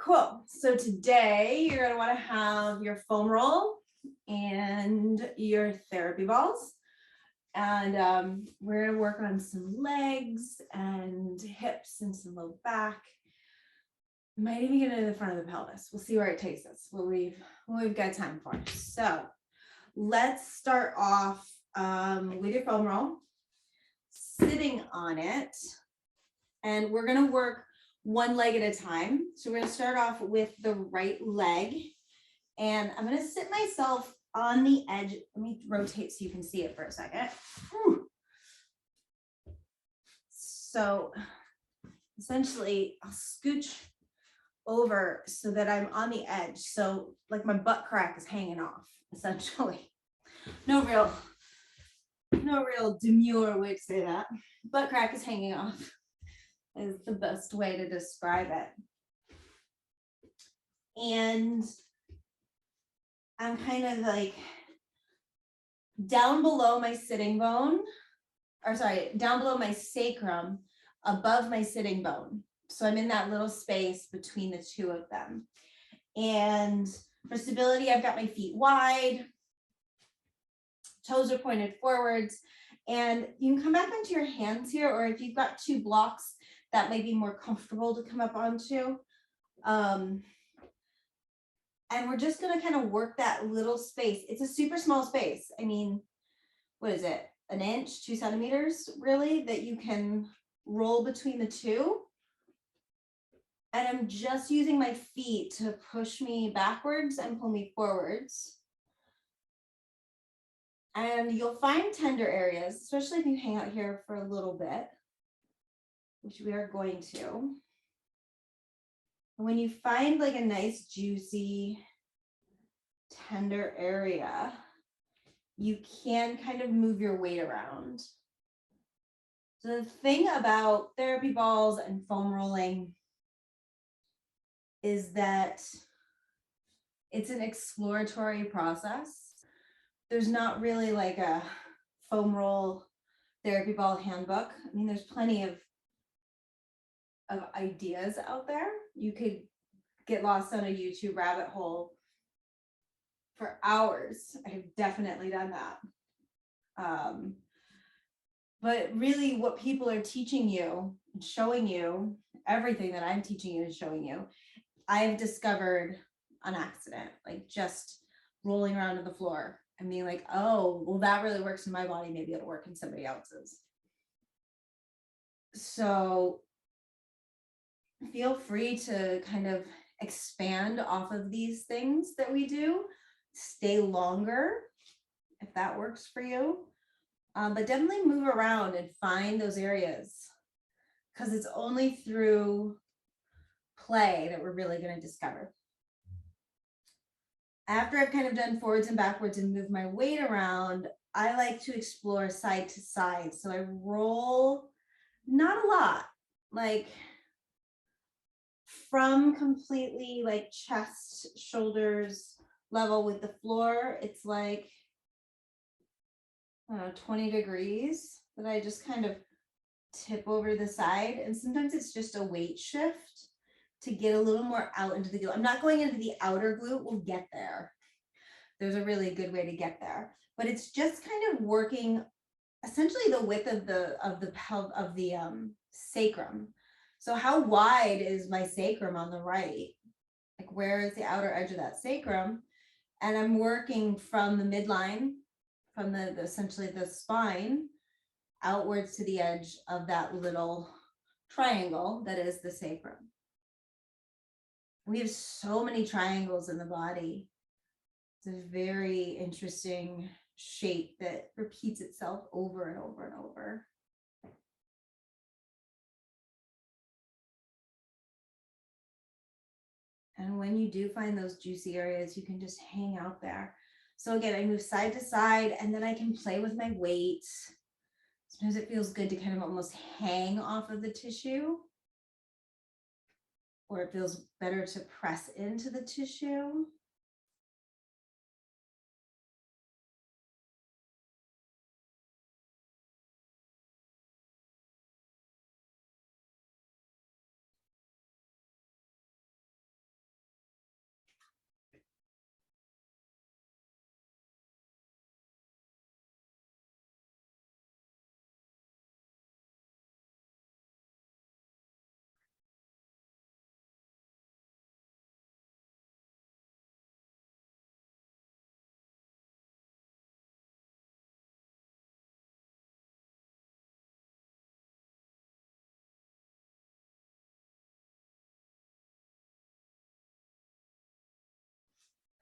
Cool. So today you're going to want to have your foam roll and your therapy balls. And we're going to work on some legs and hips and some low back. Might even get into the front of the pelvis. We'll see where it takes us. We've got time for. So let's start off with your foam roll, sitting on it. And we're going to work one leg at a time. So we're going to start off with the right leg. And I'm going to sit myself on the edge. Let me rotate so you can see it for a second. Whew. So essentially, I'll scooch over so that I'm on the edge. So like my butt crack is hanging off, essentially. No real demure way to say that. Butt crack is hanging off is the best way to describe it. And I'm kind of like down below my sitting bone, down below my sacrum, above my sitting bone. So I'm in that little space between the two of them. And for stability, I've got my feet wide, toes are pointed forwards, and you can come back onto your hands here, or if you've got two blocks, that may be more comfortable to come up onto. And we're just going to kind of work that little space. It's a super small space. I mean, what is it? An inch, 2 centimeters, really, that you can roll between the two. And I'm just using my feet to push me backwards and pull me forwards. And you'll find tender areas, especially if you hang out here for a little bit, which we are going to. When you find like a nice, juicy, tender area, you can kind of move your weight around. So the thing about therapy balls and foam rolling is that it's an exploratory process. There's not really like a foam roll therapy ball handbook. I mean, there's plenty of ideas out there. You could get lost on a YouTube rabbit hole for hours. I've definitely done that. But really what people are teaching you and showing you, everything that I'm teaching you and showing you, I've discovered on accident, like just rolling around on the floor and being like, oh, well, that really works in my body. Maybe it'll work in somebody else's. So feel free to kind of expand off of these things that we do, stay longer if that works for you, but definitely move around and find those areas, because it's only through play that we're really going to discover. After I've kind of done forwards and backwards and move my weight around, I like to explore side to side. So I roll, not a lot, like from completely like chest, shoulders level with the floor, it's like, I don't know, 20 degrees that I just kind of tip over the side. And sometimes it's just a weight shift to get a little more out into the glute. I'm not going into the outer glute. We'll get there. There's a really good way to get there, but it's just kind of working essentially the width of the sacrum. So how wide is my sacrum on the right? Like where is the outer edge of that sacrum? And I'm working from the midline, from the essentially the spine outwards to the edge of that little triangle that is the sacrum. We have so many triangles in the body. It's a very interesting shape that repeats itself over and over and over. And when you do find those juicy areas, you can just hang out there. So again, I move side to side and then I can play with my weight. Sometimes it feels good to kind of almost hang off of the tissue, or it feels better to press into the tissue.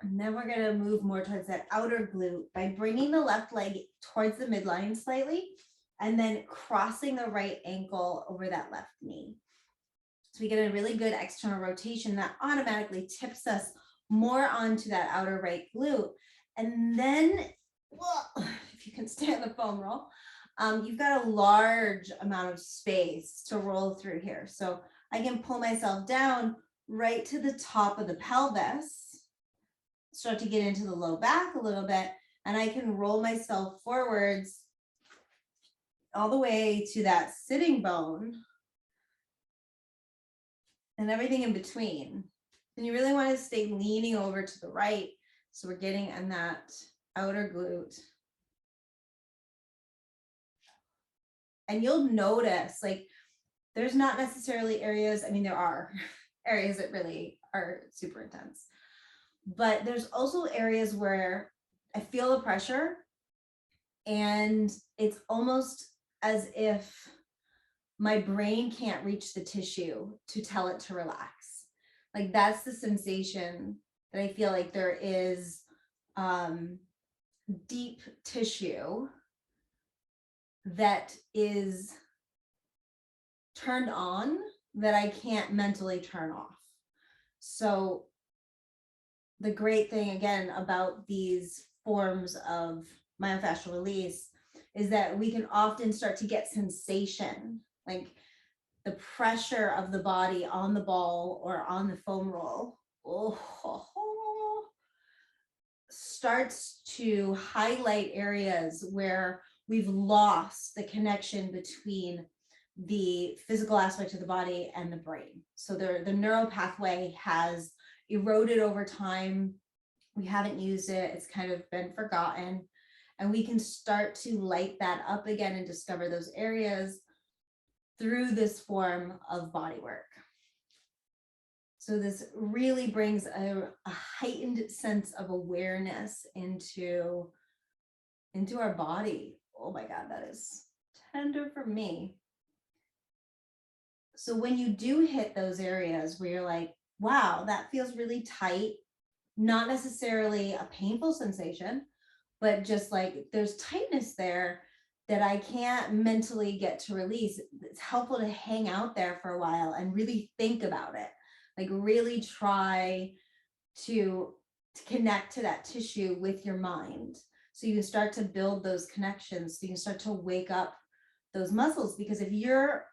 And then we're gonna move more towards that outer glute by bringing the left leg towards the midline slightly, and then crossing the right ankle over that left knee. So we get a really good external rotation that automatically tips us more onto that outer right glute. And then, well, if you can stay on the foam roll, you've got a large amount of space to roll through here. So I can pull myself down right to the top of the pelvis, start to get into the low back a little bit, and I can roll myself forwards all the way to that sitting bone and everything in between. And you really want to stay leaning over to the right. So we're getting on that outer glute. And you'll notice, like, there's not necessarily areas, I mean, there are areas that really are super intense, but there's also areas where I feel the pressure and it's almost as if my brain can't reach the tissue to tell it to relax. Like, that's the sensation that I feel like there is deep tissue that is turned on that I can't mentally turn off. So the great thing again about these forms of myofascial release is that we can often start to get sensation, like the pressure of the body on the ball or on the foam roll starts to highlight areas where we've lost the connection between the physical aspect of the body and the brain. So the neural pathway has eroded over time. We haven't used it. It's kind of been forgotten. And we can start to light that up again and discover those areas through this form of body work. So this really brings a heightened sense of awareness into our body. Oh my God, that is tender for me. So when you do hit those areas where you're like, wow, that feels really tight, not necessarily a painful sensation, but just like there's tightness there that I can't mentally get to release, it's helpful to hang out there for a while and really think about it. Like, really try to connect to that tissue with your mind. So you can start to build those connections. So you can start to wake up those muscles, because if you're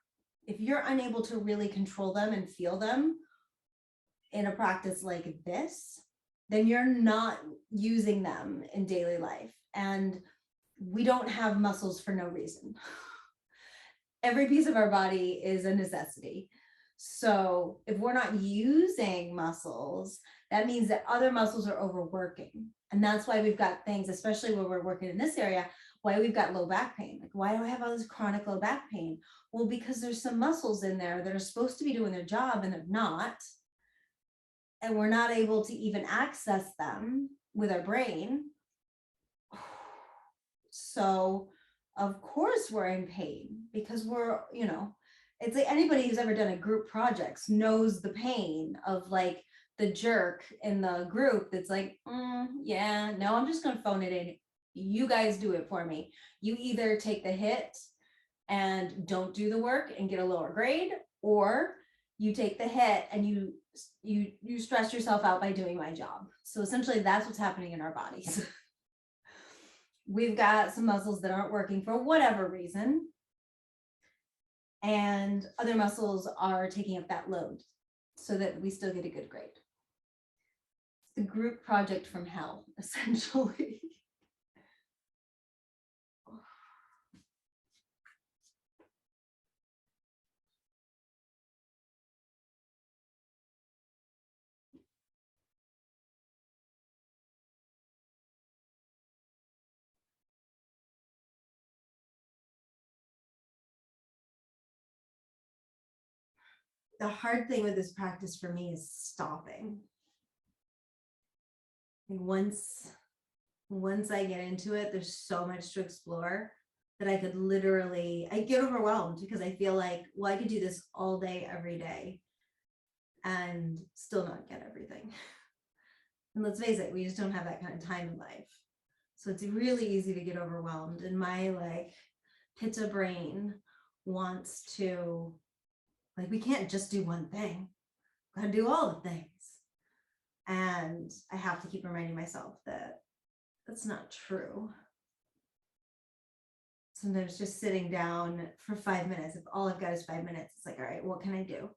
unable to really control them and feel them in a practice like this, then you're not using them in daily life. And we don't have muscles for no reason. Every piece of our body is a necessity. So if we're not using muscles, that means that other muscles are overworking. And that's why we've got things, especially when we're working in this area, why we've got low back pain. Like, why do I have all this chronic low back pain? Well, because there's some muscles in there that are supposed to be doing their job and they're not. And we're not able to even access them with our brain. So of course we're in pain, because we're, it's like anybody who's ever done a group projects knows the pain of like the jerk in the group that's like, yeah, no, I'm just going to phone it in. You guys do it for me. You either take the hit and don't do the work and get a lower grade, or you take the hit and you stress yourself out by doing my job. So essentially that's what's happening in our bodies. We've got some muscles that aren't working for whatever reason, and other muscles are taking up that load so that we still get a good grade. It's the group project from hell, essentially. The hard thing with this practice for me is stopping. And once I get into it, there's so much to explore that I get overwhelmed, because I feel like, well, I could do this all day, every day, and still not get everything. And let's face it, we just don't have that kind of time in life. So it's really easy to get overwhelmed. And my like pitta brain wants to, like, we can't just do one thing. We gotta do all the things. And I have to keep reminding myself that that's not true. Sometimes just sitting down for 5 minutes, if all I've got is 5 minutes, it's like, all right, what can I do?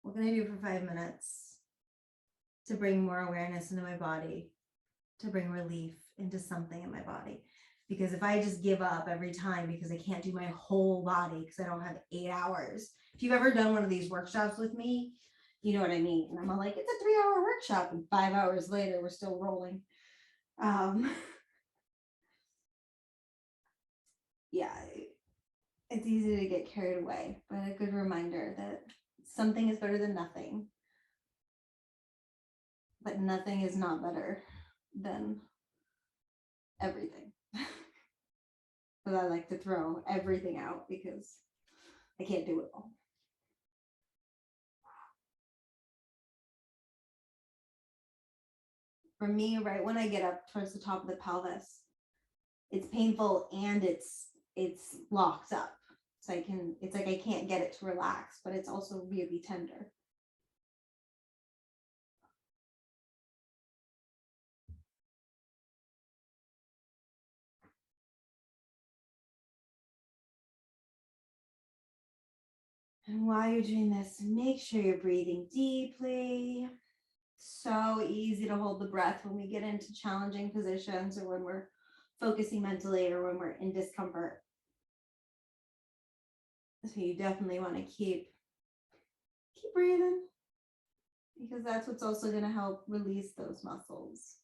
What can I do for 5 minutes to bring more awareness into my body, to bring relief into something in my body? Because if I just give up every time because I can't do my whole body because I don't have 8 hours. If you've ever done one of these workshops with me, you know what I mean. And I'm like, it's a 3-hour workshop, and 5 hours later, we're still rolling. Yeah, it's easy to get carried away, but a good reminder that something is better than nothing. But nothing is not better than everything. But I like to throw everything out because I can't do it all. For me, right when I get up towards the top of the pelvis, it's painful and it's locked up. So it's like I can't get it to relax, but it's also really tender. And while you're doing this, make sure you're breathing deeply. So easy to hold the breath when we get into challenging positions or when we're focusing mentally or when we're in discomfort. So you definitely want to keep breathing, because that's what's also going to help release those muscles.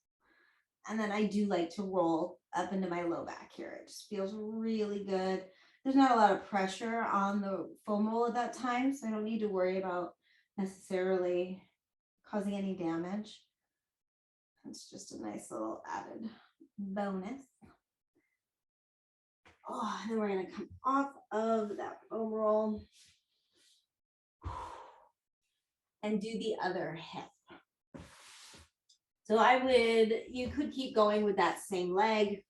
And then I do like to roll up into my low back here. It just feels really good. There's not a lot of pressure on the foam roll at that time, so I don't need to worry about necessarily causing any damage. It's just a nice little added bonus. Oh, and then we're going to come off of that foam roll and do the other hip. So you could keep going with that same leg,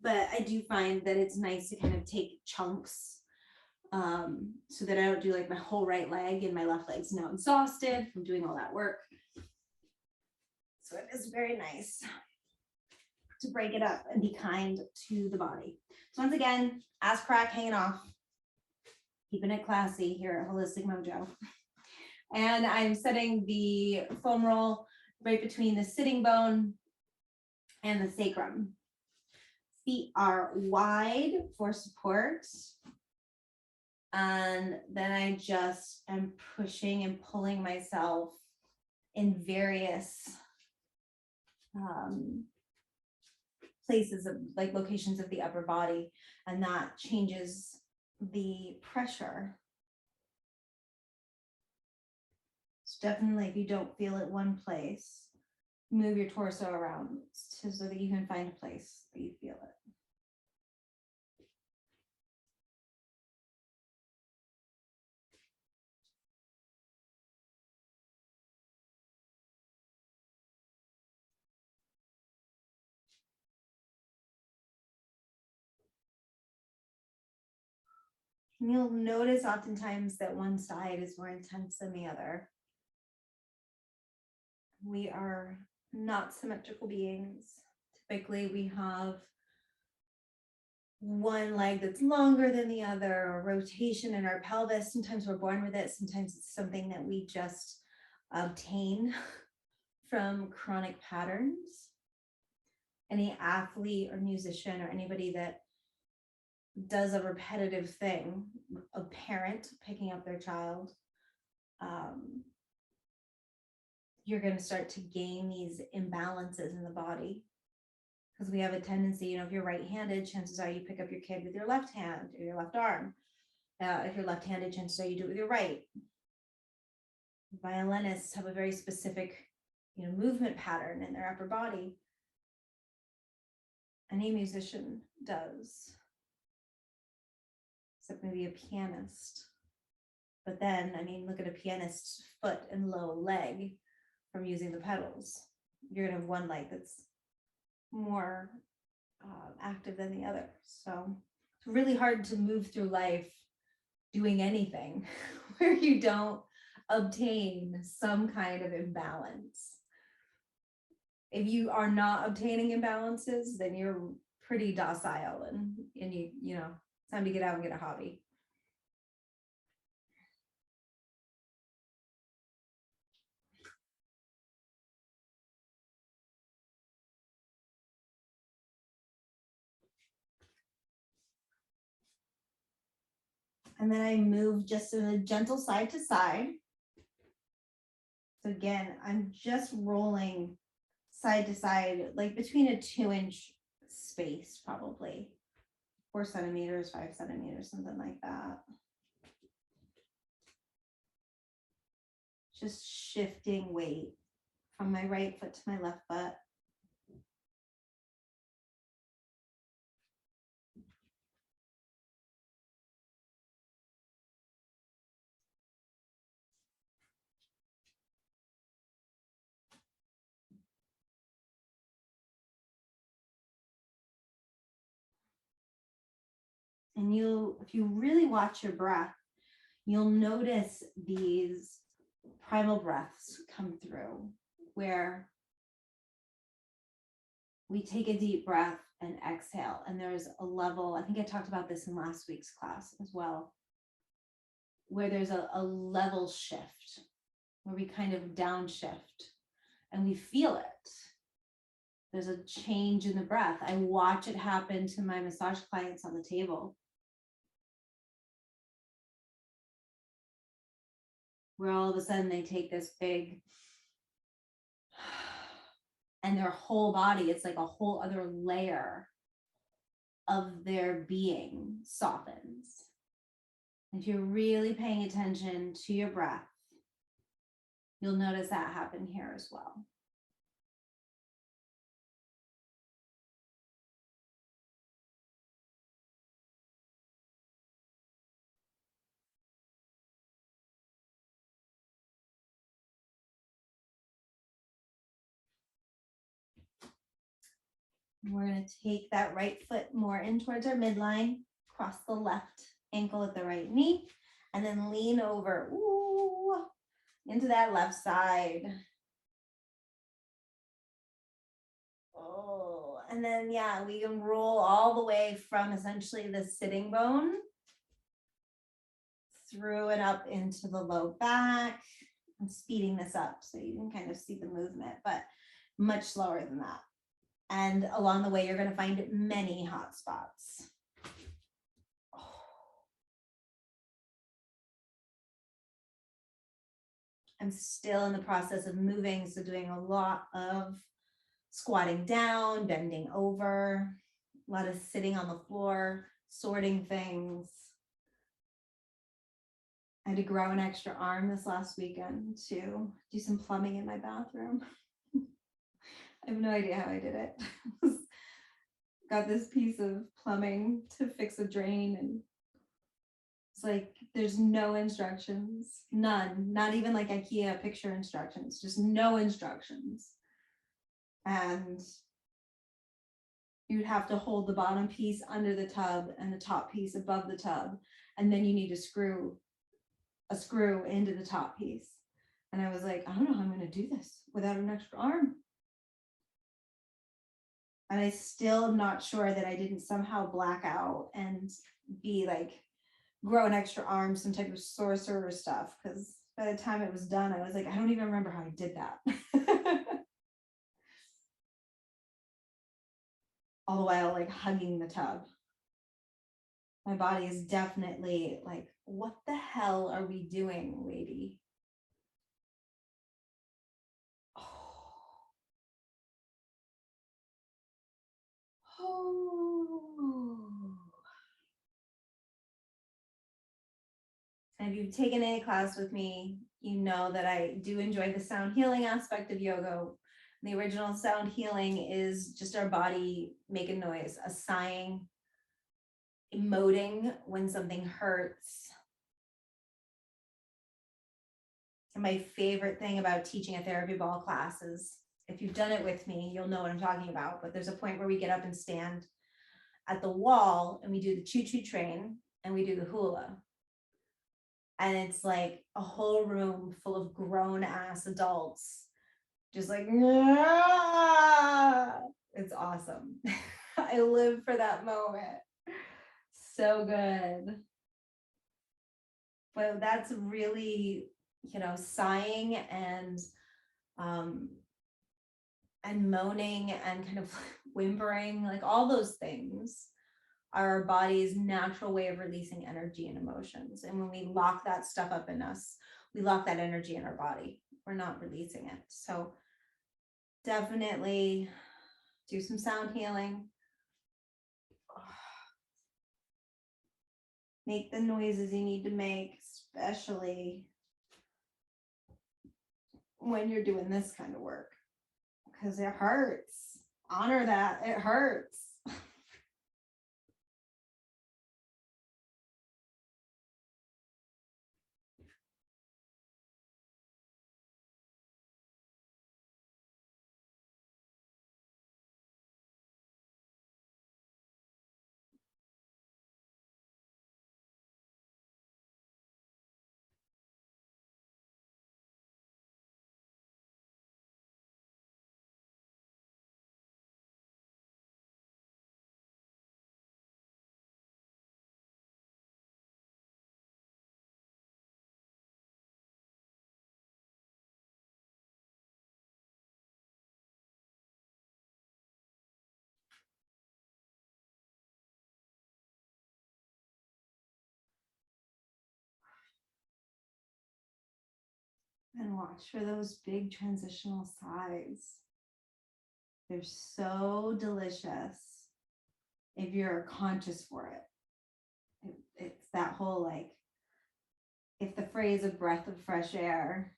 but I do find that it's nice to kind of take chunks so that I don't do like my whole right leg and my left leg's now exhausted from doing all that work. So it is very nice to break it up and be kind to the body. So once again, ass crack hanging off, keeping it classy here at Holistic Mojo. And I'm setting the foam roll right between the sitting bone and the sacrum. Feet are wide for support. And then I just am pushing and pulling myself in various places of like locations of the upper body, and that changes the pressure. So definitely, if you don't feel it one place, move your torso around so that you can find a place that you feel it. And you'll notice oftentimes that one side is more intense than the other. We are not symmetrical beings. Typically, we have one leg that's longer than the other, or rotation in our pelvis. Sometimes we're born with it. Sometimes it's something that we just obtain from chronic patterns. Any athlete or musician or anybody that does a repetitive thing, a parent picking up their child, you're going to start to gain these imbalances in the body, because we have a tendency, if you're right-handed, chances are you pick up your kid with your left hand or your left arm. If you're left-handed, chances are you do it with your right. Violinists have a very specific, movement pattern in their upper body. Any musician does, except maybe a pianist. But then, look at a pianist's foot and low leg from using the pedals. you're gonna have one leg that's more active than the other. So it's really hard to move through life doing anything where you don't obtain some kind of imbalance. If you are not obtaining imbalances, then you're pretty docile and you know, it's time to get out and get a hobby. And then I move just in a gentle side to side. So again, I'm just rolling side to side, like between a 2-inch space, probably 4 centimeters, 5 centimeters, something like that. Just shifting weight from my right foot to my left foot. And if you really watch your breath, you'll notice these primal breaths come through where we take a deep breath and exhale. And there's a level, I think I talked about this in last week's class as well, where there's a level shift, where we kind of downshift and we feel it. There's a change in the breath. I watch it happen to my massage clients on the table, where all of a sudden they take this big, and their whole body, it's like a whole other layer of their being softens. If you're really paying attention to your breath, you'll notice that happen here as well. We're going to take that right foot more in towards our midline, cross the left ankle at the right knee, and then lean over into that left side. Oh, and then, yeah, we can roll all the way from essentially the sitting bone through and up into the low back. I'm speeding this up so you can kind of see the movement, but much slower than that. And along the way, you're going to find many hot spots. I'm still in the process of moving, so doing a lot of squatting down, bending over, a lot of sitting on the floor, sorting things. I had to grow an extra arm this last weekend to do some plumbing in my bathroom. I have no idea how I did it. Got this piece of plumbing to fix a drain, and it's like there's no instructions, none, not even like IKEA picture instructions, just no instructions. And you'd have to hold the bottom piece under the tub and the top piece above the tub, and then you need to screw a screw into the top piece. And I was like, I don't know how I'm going to do this without an extra arm. And I still am not sure that I didn't somehow black out and be like, grow an extra arm, some type of sorcerer stuff. Because by the time it was done, I was like, I don't even remember how I did that. All the while like hugging the tub. My body is definitely like, what the hell are we doing, lady? And if you've taken any class with me, you know that I do enjoy the sound healing aspect of yoga. The original sound healing is just our body making noise, a sighing, emoting when something hurts. And my favorite thing about teaching a therapy ball class is if you've done it with me, you'll know what I'm talking about. But there's a point where we get up and stand at the wall and we do the choo-choo train and we do the hula. And it's like a whole room full of grown ass adults, just like, it's awesome. I live for that moment. So good. But that's really, sighing and moaning and kind of whimpering, like all those things are our body's natural way of releasing energy and emotions. And when we lock that stuff up in us, we lock that energy in our body. We're not releasing it. So definitely do some sound healing. Make the noises you need to make, especially when you're doing this kind of work, because it hurts. Honor that. It hurts. And watch for those big transitional sighs. They're so delicious if you're conscious for it. It's that whole, like, if the phrase a breath of fresh air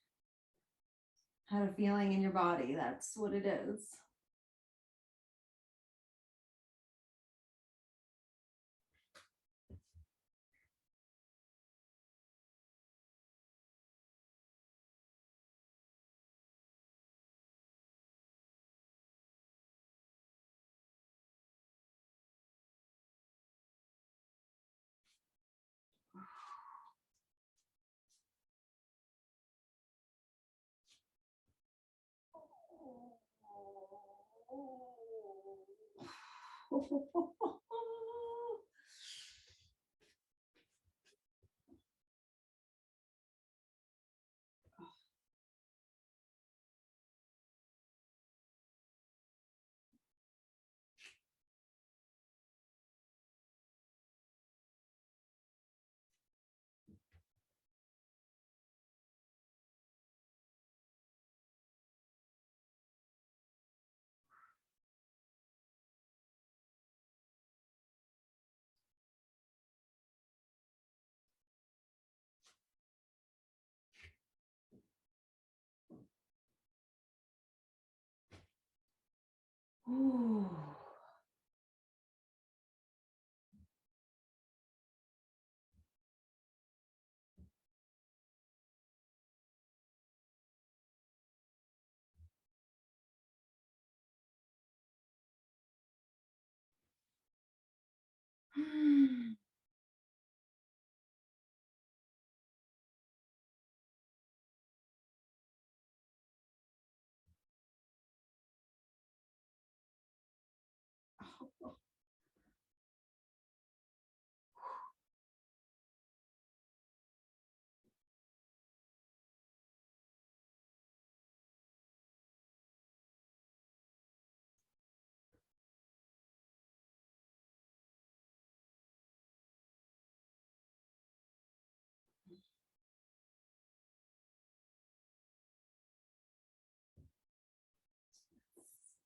had a feeling in your body, that's what it is. Ooh.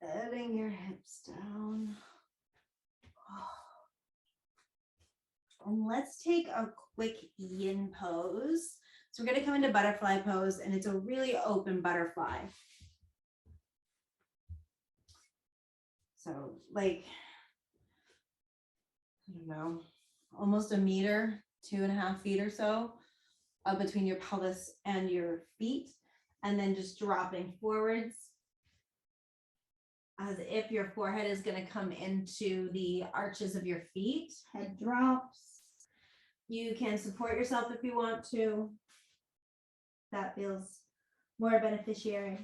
Setting your hips down. And let's take a quick yin pose. So we're going to come into butterfly pose, and it's a really open butterfly. So like, I don't know, almost a meter, 2.5 feet or so between your pelvis and your feet, and then just dropping forwards as if your forehead is going to come into the arches of your feet. Head drops. You can support yourself if you want to. That feels more beneficial.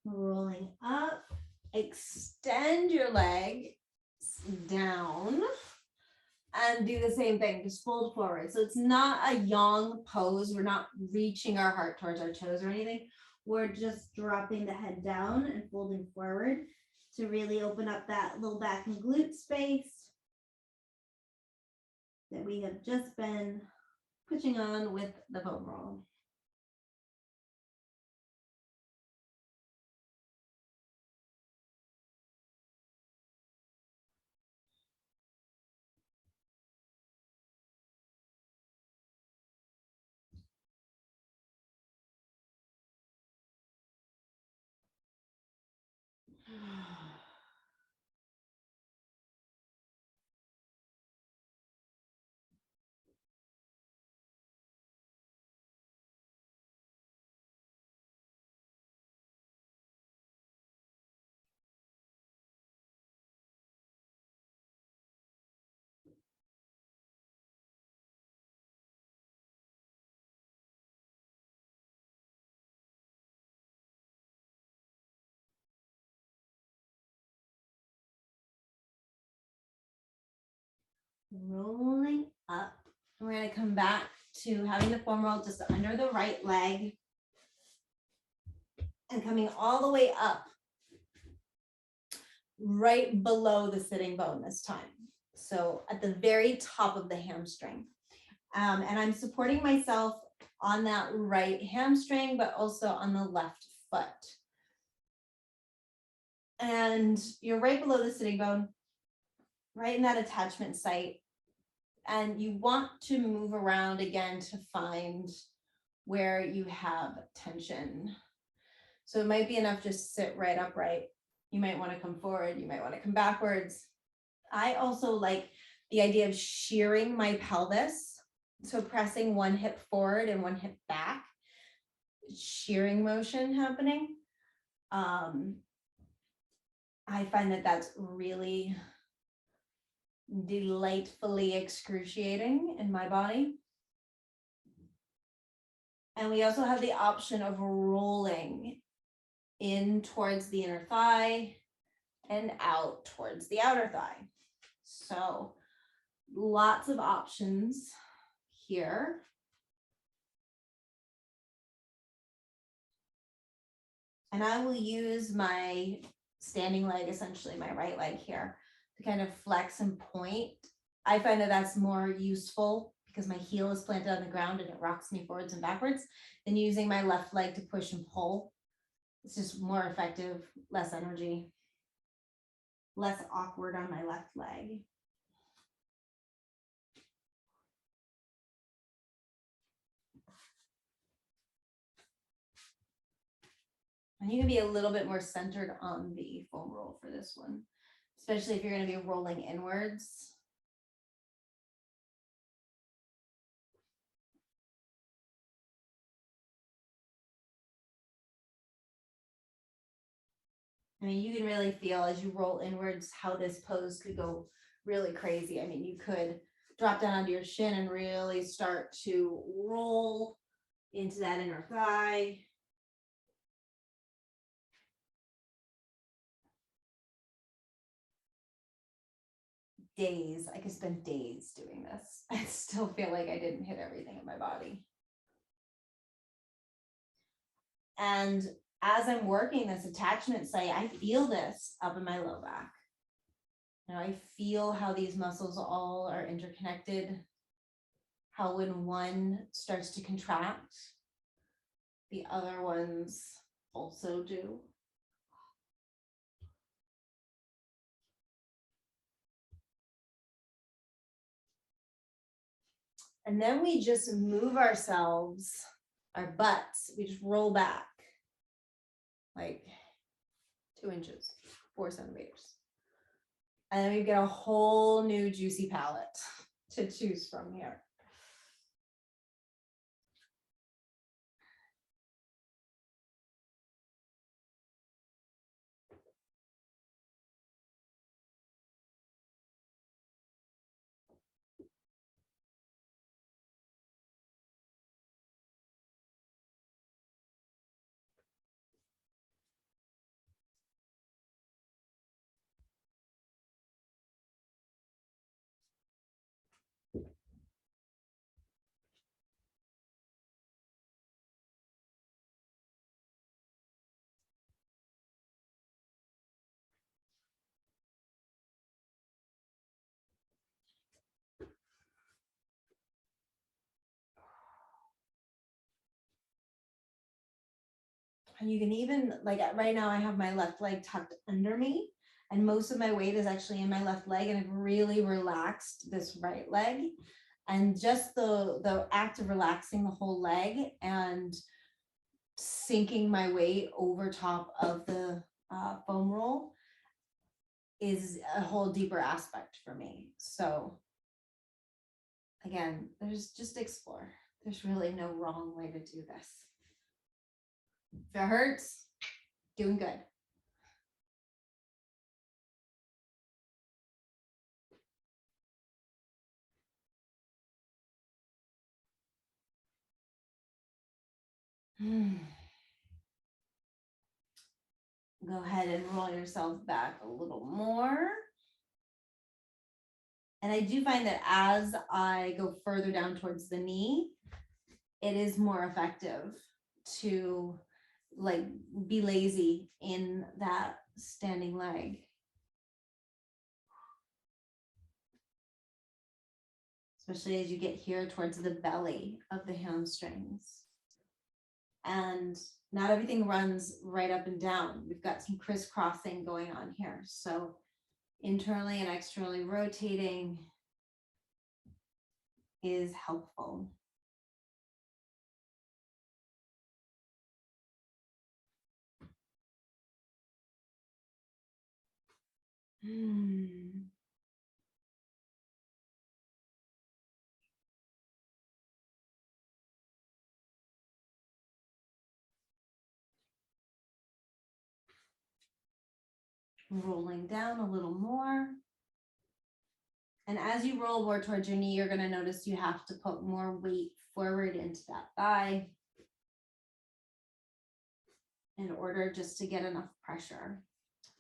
Rolling up, extend your leg down and do the same thing, just fold forward. So it's not a yang pose. We're not reaching our heart towards our toes or anything. We're just dropping the head down and folding forward to really open up that little back and glute space that we have just been pushing on with the foam roll. Rolling up. We're going to come back to having the foam roll just under the right leg and coming all the way up right below the sitting bone this time. So at the very top of the hamstring. And I'm supporting myself on that right hamstring, but also on the left foot. And you're right below the sitting bone, right in that attachment site. And you want to move around again to find where you have tension. So it might be enough just sit right upright. You might want to come forward. You might want to come backwards. I also like the idea of shearing my pelvis. So pressing one hip forward and one hip back, shearing motion happening. I find that that's really delightfully excruciating in my body. And we also have the option of rolling in towards the inner thigh and out towards the outer thigh. So lots of options here. And I will use my standing leg, essentially my right leg here, to kind of flex and point. I find that that's more useful because my heel is planted on the ground and it rocks me forwards and backwards than using my left leg to push and pull. It's just more effective, less energy, less awkward on my left leg. And you can be a little bit more centered on the foam roll for this one, especially if you're going to be rolling inwards. I mean, you can really feel as you roll inwards how this pose could go really crazy. I mean, you could drop down onto your shin and really start to roll into that inner thigh. Days, I could spend days doing this. I still feel like I didn't hit everything in my body. And as I'm working this attachment site, I feel this up in my low back. Now I feel how these muscles all are interconnected, how when one starts to contract, the other ones also do. And then we just move ourselves, our butts, we just roll back like 2 inches, 4 centimeters. And then we get a whole new juicy palette to choose from here. And you can even, like right now I have my left leg tucked under me and most of my weight is actually in my left leg and I've really relaxed this right leg. And just the act of relaxing the whole leg and sinking my weight over top of the foam roll is a whole deeper aspect for me. So again, there's just explore. There's really no wrong way to do this. If it hurts, doing good. Go ahead and roll yourself back a little more. And I do find that as I go further down towards the knee, it is more effective to like be lazy in that standing leg. Especially as you get here towards the belly of the hamstrings. And not everything runs right up and down. We've got some crisscrossing going on here. So internally and externally rotating is helpful. Rolling down a little more. And as you roll more towards your knee, you're going to notice you have to put more weight forward into that thigh in order just to get enough pressure.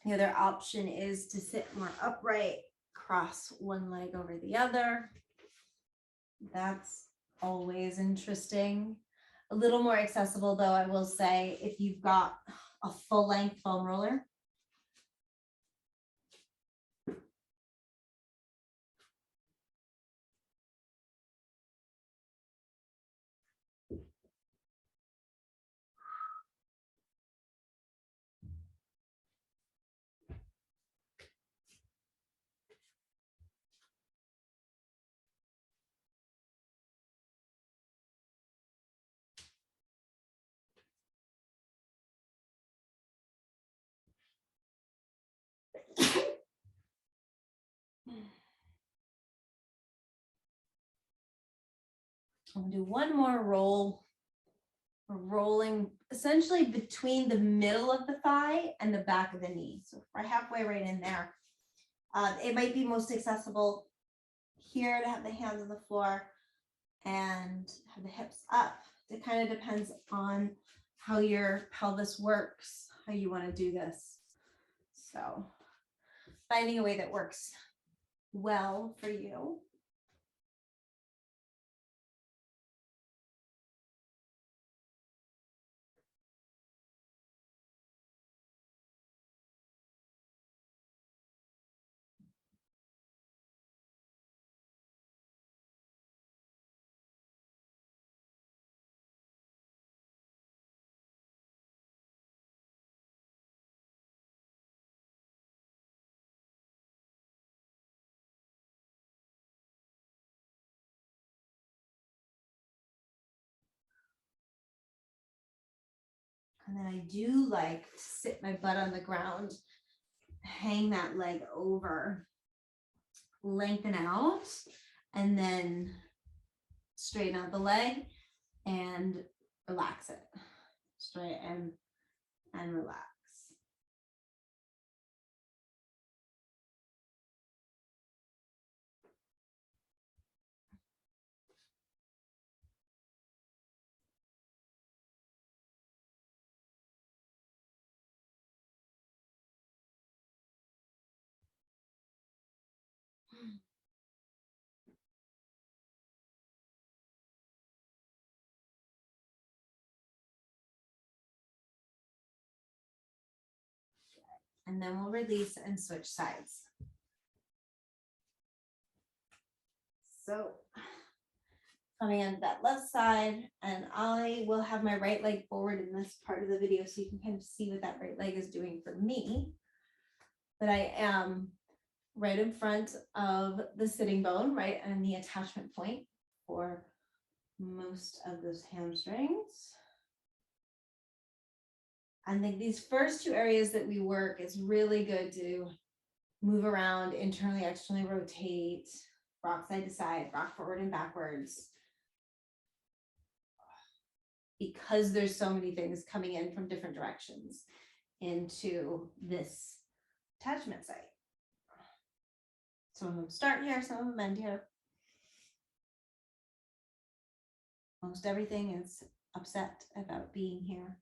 The other option is to sit more upright, cross one leg over the other. That's always interesting. A little more accessible though, I will say, if you've got a full length foam roller. I'll do one more roll. We're rolling essentially between the middle of the thigh and the back of the knee. So we're halfway right in there. It might be most accessible here to have the hands on the floor and have the hips up. It kind of depends on how your pelvis works, how you want to do this. So finding a way that works well for you. And then I do like to sit my butt on the ground, hang that leg over, lengthen out, and then straighten out the leg and relax it. Straight and relax. And then we'll release and switch sides. So coming on that left side, and I will have my right leg forward in this part of the video so you can kind of see what that right leg is doing for me. But I am right in front of the sitting bone, right, and the attachment point for most of those hamstrings. I think these first two areas that we work, it's really good to move around, internally, externally rotate, rock side to side, rock forward and backwards. Because there's so many things coming in from different directions into this attachment site. Some of them start here, some of them end here. Most everything is upset about being here.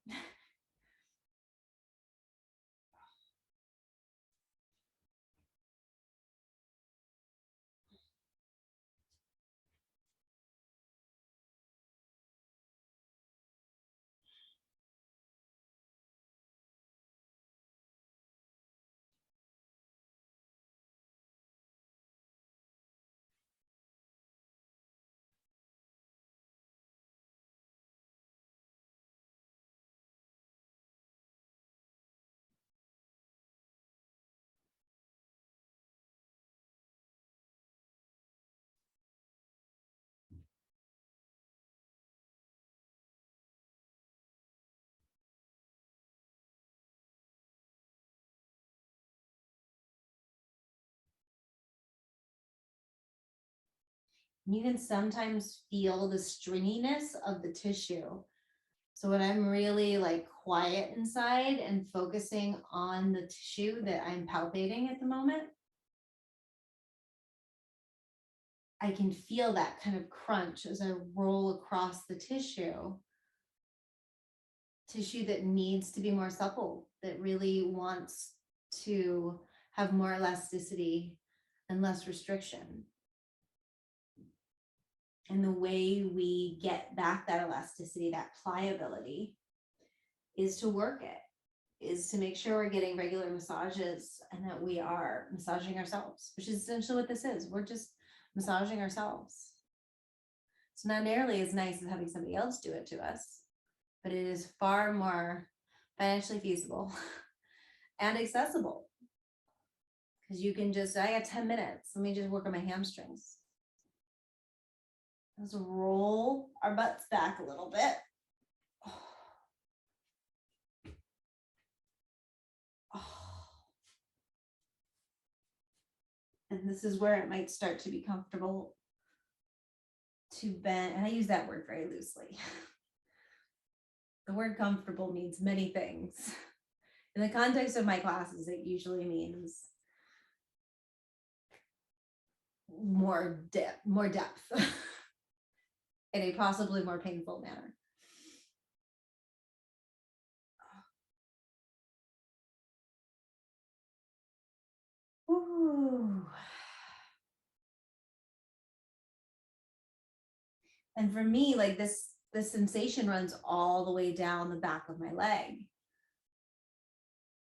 You can sometimes feel the stringiness of the tissue. So when I'm really like quiet inside and focusing on the tissue that I'm palpating at the moment, I can feel that kind of crunch as I roll across the tissue that needs to be more supple, that really wants to have more elasticity and less restriction. And the way we get back that elasticity, that pliability, is to work it, is to make sure we're getting regular massages and that we are massaging ourselves, which is essentially what this is. We're just massaging ourselves. It's not nearly as nice as having somebody else do it to us, but it is far more financially feasible and accessible. Because you can just, I got 10 minutes. Let me just work on my hamstrings. Let's roll our butts back a little bit. And this is where it might start to be comfortable to bend. And I use that word very loosely. The word comfortable means many things. In the context of my classes, it usually means more depth in a possibly more painful manner. Ooh. And for me, like this sensation runs all the way down the back of my leg.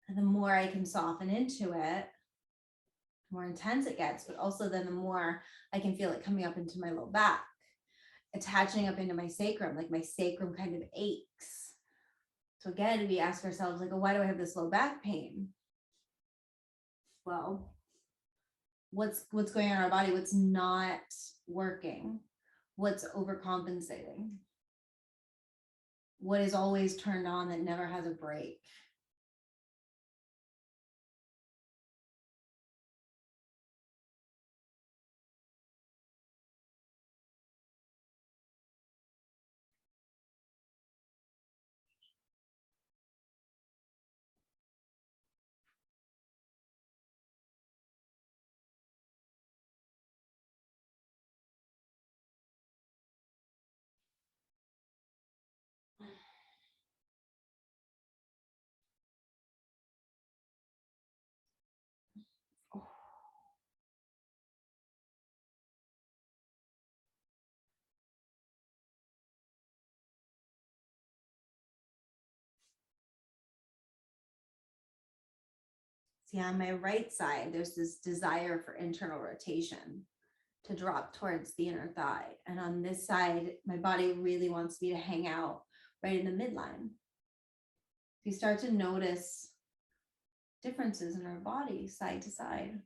And the more I can soften into it, the more intense it gets, but also then the more I can feel it coming up into my low back, attaching up into my sacrum, like my sacrum kind of aches. So again, we ask ourselves, like, oh, why do I have this low back pain? Well, what's going on in our body? What's not working? What's overcompensating? what is always turned on that never has a break. See, on my right side, there's this desire for internal rotation to drop towards the inner thigh. And on this side, my body really wants me to hang out right in the midline. You start to notice differences in our body side to side.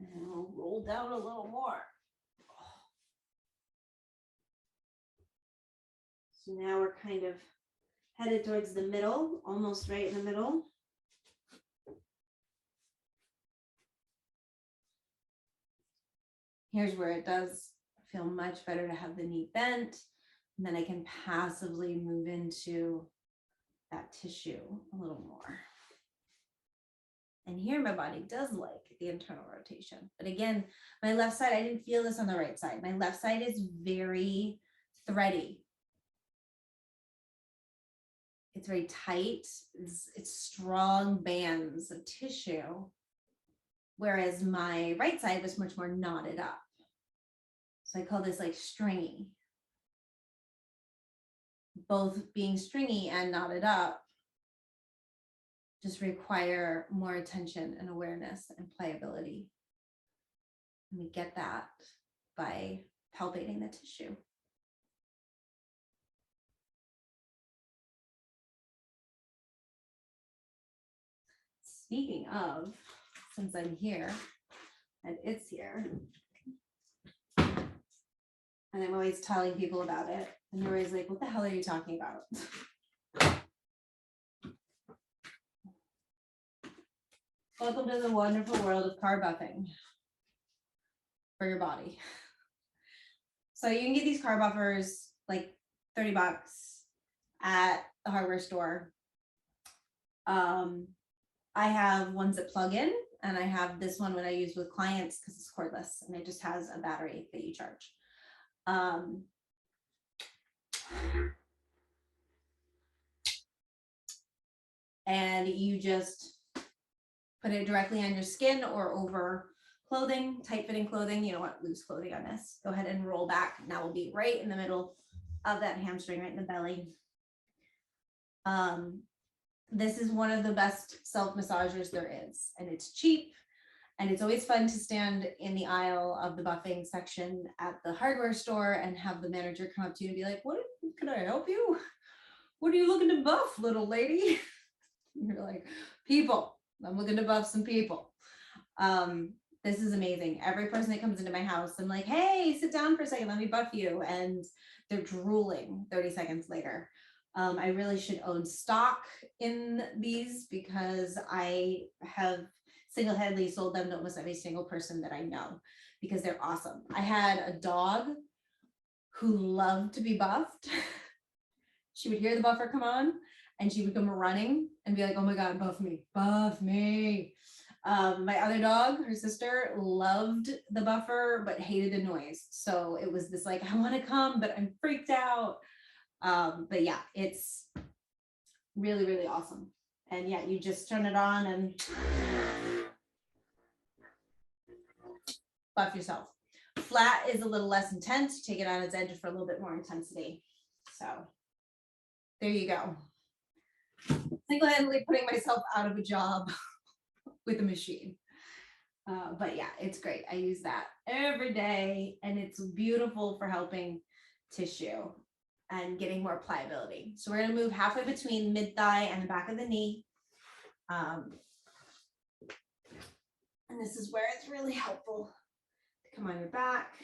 And we'll roll down a little more. So now we're kind of headed towards the middle, almost right in the middle. Here's where it does feel much better to have the knee bent. And then I can passively move into that tissue a little more. And here my body does like the internal rotation. But again, my left side, I didn't feel this on the right side. My left side is very thready. It's very tight. It's strong bands of tissue. Whereas my right side was much more knotted up. So I call this like stringy. Both being stringy and knotted up just require more attention and awareness and playability. And we get that by palpating the tissue. Speaking of, since I'm here and it's here, and I'm always telling people about it, and they're always like, what the hell are you talking about? Welcome to the wonderful world of car buffing for your body. So you can get these car buffers like $30 at the hardware store. I have ones that plug in, and I have this one when I use with clients because it's cordless and it just has a battery that you charge. And you just put it directly on your skin or over clothing, tight fitting clothing. You don't want loose clothing on this. Go ahead and roll back. Now we'll be right in the middle of that hamstring, right in the belly. This is one of the best self massagers there is, and it's cheap. And it's always fun to stand in the aisle of the buffing section at the hardware store and have the manager come up to you and be like, "What can I help you? What are you looking to buff, little lady?" You're like, "People. I'm looking to buff some people." This is amazing. Every person that comes into my house, I'm like, "Hey, sit down for a second. Let me buff you." And they're drooling 30 seconds later. I really should own stock in these because I have single-handedly sold them to almost every single person that I know because they're awesome. I had a dog who loved to be buffed. She would hear the buffer come on and she would come running and be like, "Oh my God, buff me, buff me." My other dog, her sister, loved the buffer but hated the noise. So it was this like, "I want to come, but I'm freaked out." But yeah, it's really, really awesome. And yeah, you just turn it on and buff yourself. Flat is a little less intense. Take it on its edge for a little bit more intensity. So there you go. single-handedly putting myself out of a job with a machine. But yeah, it's great. I use that every day, and it's beautiful for helping tissue and getting more pliability. So we're gonna move halfway between mid-thigh and the back of the knee. And this is where it's really helpful to come on your back.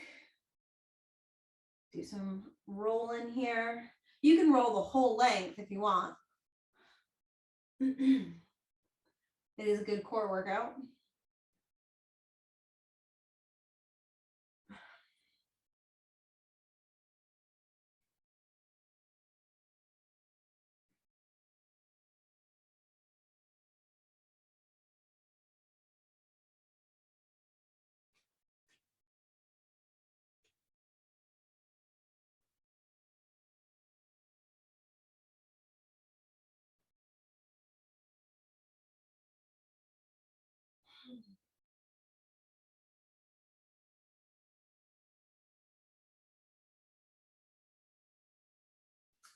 Do some rolling here. You can roll the whole length if you want. It is a good core workout.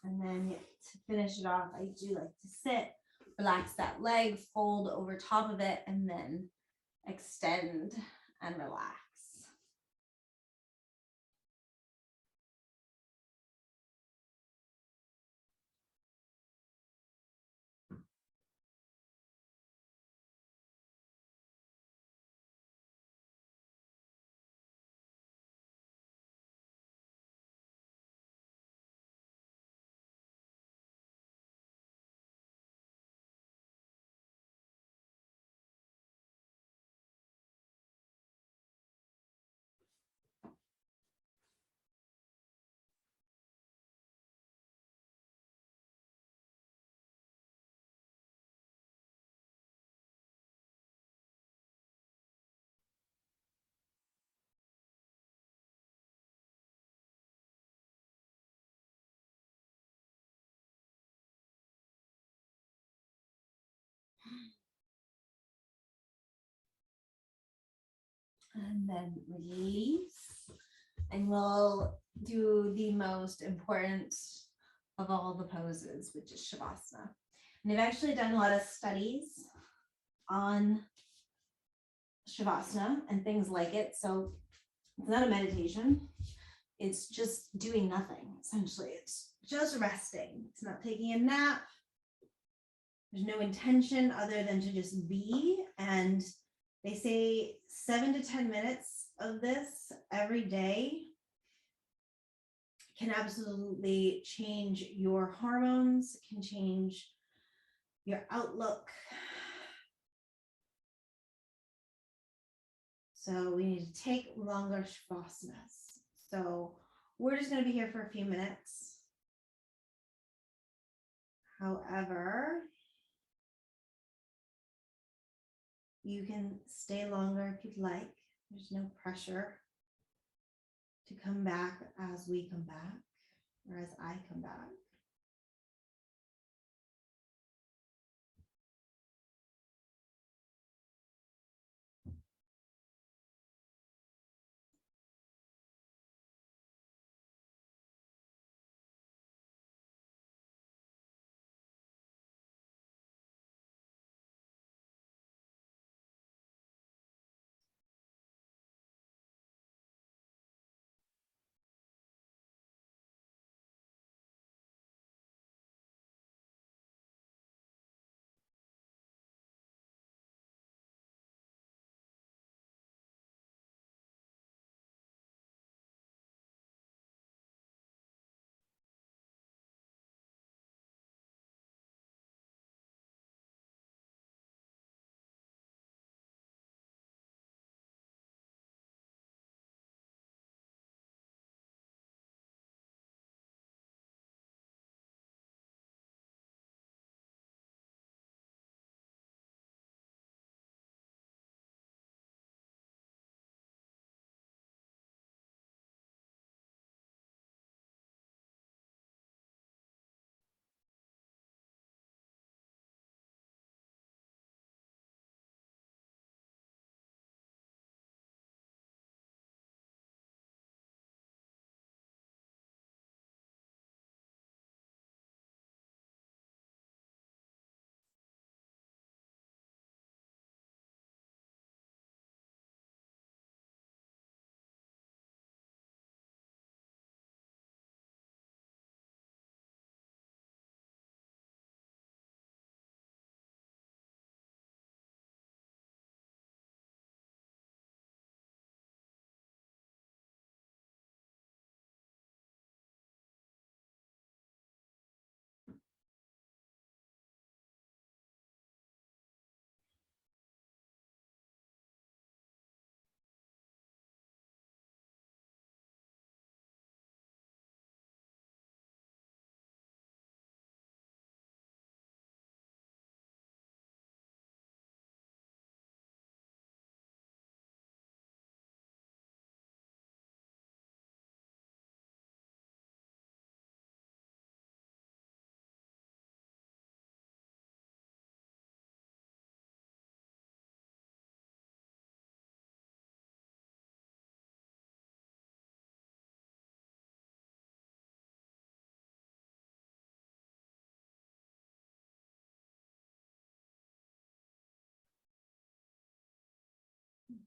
And then to finish it off, I do like to sit, relax that leg, fold over top of it, and then extend and relax. And then release. And we'll do the most important of all the poses, which is Shavasana. And they've actually done a lot of studies on Shavasana and things like it. So it's not a meditation. It's just doing nothing. Essentially, it's just resting. It's not taking a nap. There's no intention other than to just be. And they say 7 to 10 minutes of this every day can absolutely change your hormones, can change your outlook. So we need to take longer shavasanas. So we're just going to be here for a few minutes. However, you can stay longer if you'd like. There's no pressure to come back as we come back or as I come back.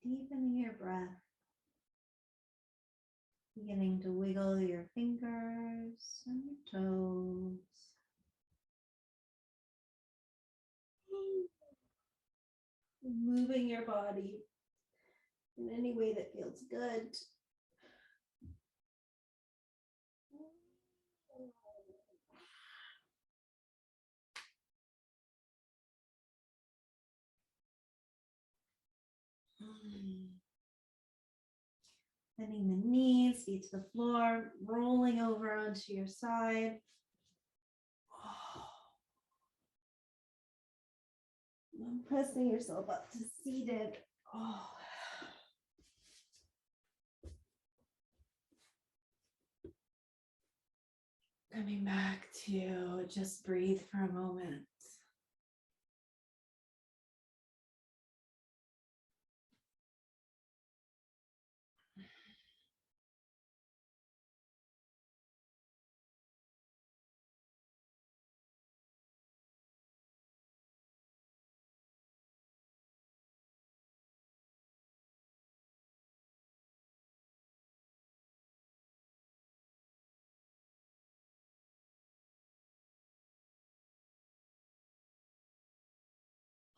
deepening your breath. Beginning to wiggle your fingers and your toes. Moving your body in any way that feels good. Bending the knees, feet to the floor, rolling over onto your side. And pressing yourself up to seated. Coming back to just breathe for a moment.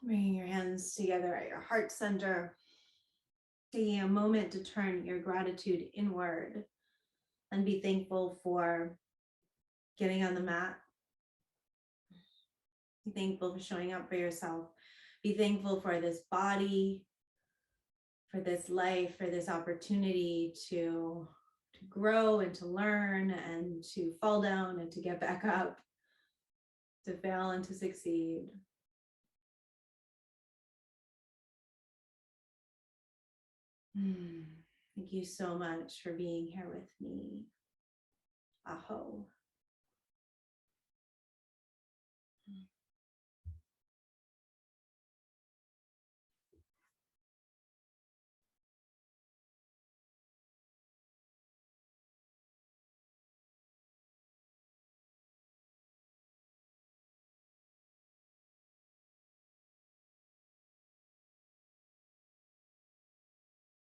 Bringing your hands together at your heart center. Taking a moment to turn your gratitude inward and be thankful for getting on the mat. Be thankful for showing up for yourself. Be thankful for this body, for this life, for this opportunity to grow and to learn and to fall down and to get back up, to fail and to succeed. Thank you so much for being here with me. Aho.